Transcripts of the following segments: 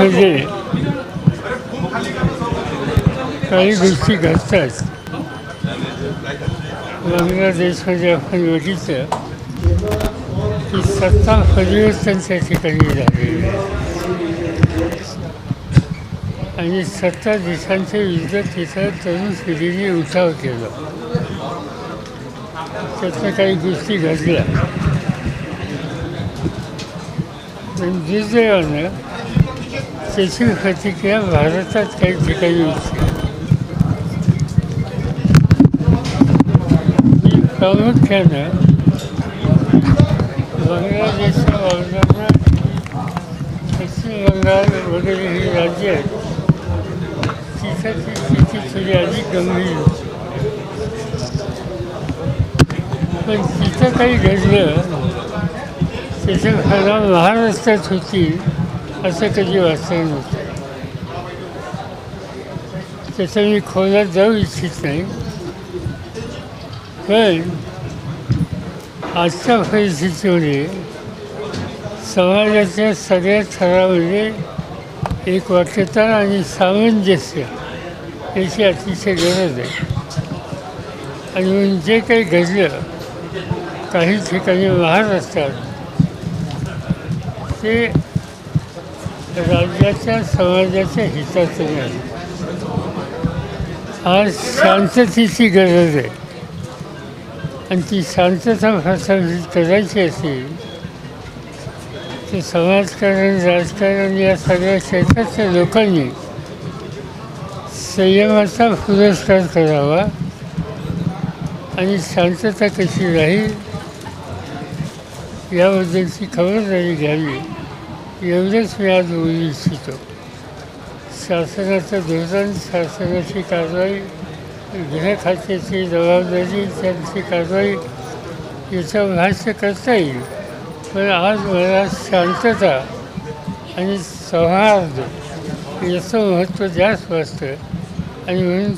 देशामध्ये काही गोष्टी घडतात. बांगलादेशमध्ये आपण बघितलं की सत्ता परिवर्तन त्या ठिकाणी झालेलं आहे आणि सत्ता देशांच्या विरुद्ध तिथं तरुण पिढीने उठाव केला. त्यातनं काही गोष्टी घडल्या. पण दुर्दैवानं त्याची प्रतिक्रिया भारतात काही ठिकाणी होती. ही प्रामुख्यानं बांगलादेशच्या वावरणाऱ्या पश्चिम बंगाल वगैरे ही राज्य आहेत, तिथं ती स्थिती थोडी अधिक गंभीर होती. पण तिथं काही घडलं त्याच्या फळा महाराष्ट्रात होतील असं कधी वाचलं नव्हतं. त्याचं मी खोलात जाऊ इच्छित नाही. पण आजच्या परिस्थितीमध्ये समाजाच्या सगळ्या थरामध्ये एक वाक्यता आणि सामंजस्य याची अतिशय गरज आहे. आणि म्हणून जे काही घडलं काही ठिकाणी महाराष्ट्रात ते राज्याच्या समाजाच्या हिताचं नाही. आज शांततेची गरज आहे आणि ती शांतता प्रस्थापित करायची असेल तर समाजकारण राजकारण या सगळ्या क्षेत्रातल्या लोकांनी संयमाचा पुरस्कार करावा आणि शांतता कशी राहील याबद्दलची खबरदारी घ्यावी एवढंच मी आज बोलू इच्छितो. शासनाचं धोरण, शासनाची कारवाई, गृह खात्याची जबाबदारी, त्यांची कारवाई याचं भाष्य करता येईल. पण आज मला शांतता आणि सौहार्द याचं महत्त्व जास्त वाटतं आणि म्हणून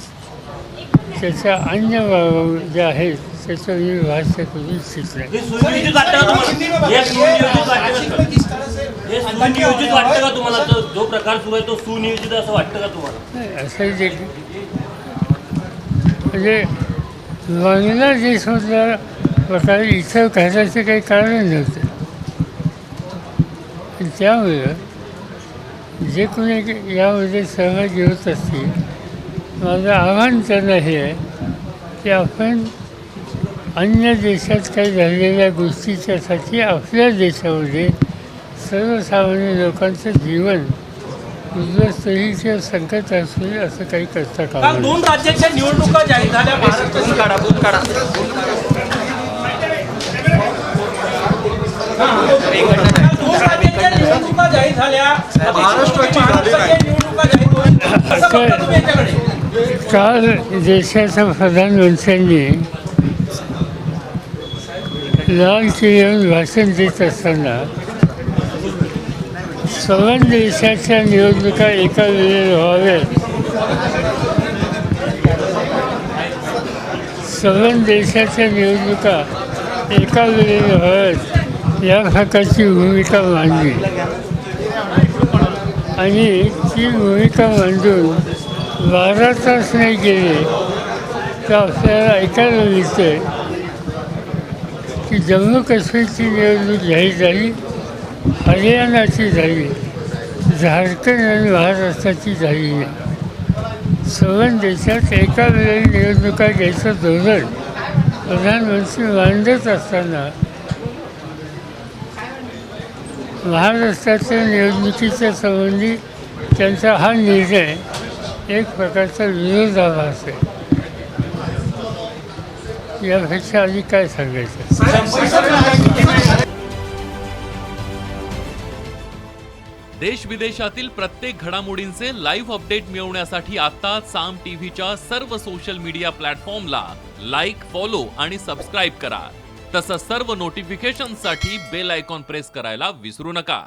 त्याच्या अन्य बाबी ज्या आहेत त्याचं मी भाष्य करू इच्छित नाही. सुनियोजित वाटतं का तुम्हाला? जो प्रकार सुरू आहे तो सुनियोजित असं वाटतं का तुम्हाला? नाही, असंही जे म्हणजे बांगलादेशमधल्या प्रकारे इथं घालायचं काही कारण नव्हतं. त्यामुळं जे कोणी यामध्ये सहभागी होत असतील माझं आव्हान त्यांना हे आहे की आपण अन्य देशात काही झालेल्या गोष्टीच्यासाठी आपल्या देशामध्ये सर्वसामान्य लोकांचं जीवन उद्ध्वस्त होईल किंवा संकट असेल असं काही करता कामा नये. 2 राज्याच्या निवडणुका जाहीर झाल्या. काल देशाच्या प्रधानमंत्र्यांनी लाल किल्ल्यावर भाषण देत असताना सर्व देशाच्या निवडणुका एका वेळेला व्हाव्यात, सर्व देशाच्या निवडणुका एका वेळेला व्हाव्यात या प्रकारची भूमिका मांडली आणि ती भूमिका मांडून 12 तास नाही गेले तर आपल्याला ऐकायला मिळतं की जम्मू काश्मीरची निवडणूक जाहीर झाली, हरियाणाची झाली, झारखंड आणि महाराष्ट्राची झाली नाही. सर्व देशात एका वेळी निवडणुका घ्यायचं धोरण प्रधानमंत्री मांडत असताना महाराष्ट्राच्या निवडणुकीच्या संबंधी त्यांचा हा निर्णय एक प्रकारचा विरोधाभास आहे. यापेक्षा आधी काय सांगायचं. देश विदेशातील प्रत्येक घडामोडींचे लाईव्ह अपडेट मिळवण्यासाठी आता साम टीव्हीच्या सर्व सोशल मीडिया प्लॅटफॉर्मला लाईक, फॉलो आणि सबस्क्राईब करा. तसंच सर्व नोटिफिकेशनसाठी बेल आयकॉन प्रेस करायला विसरू नका.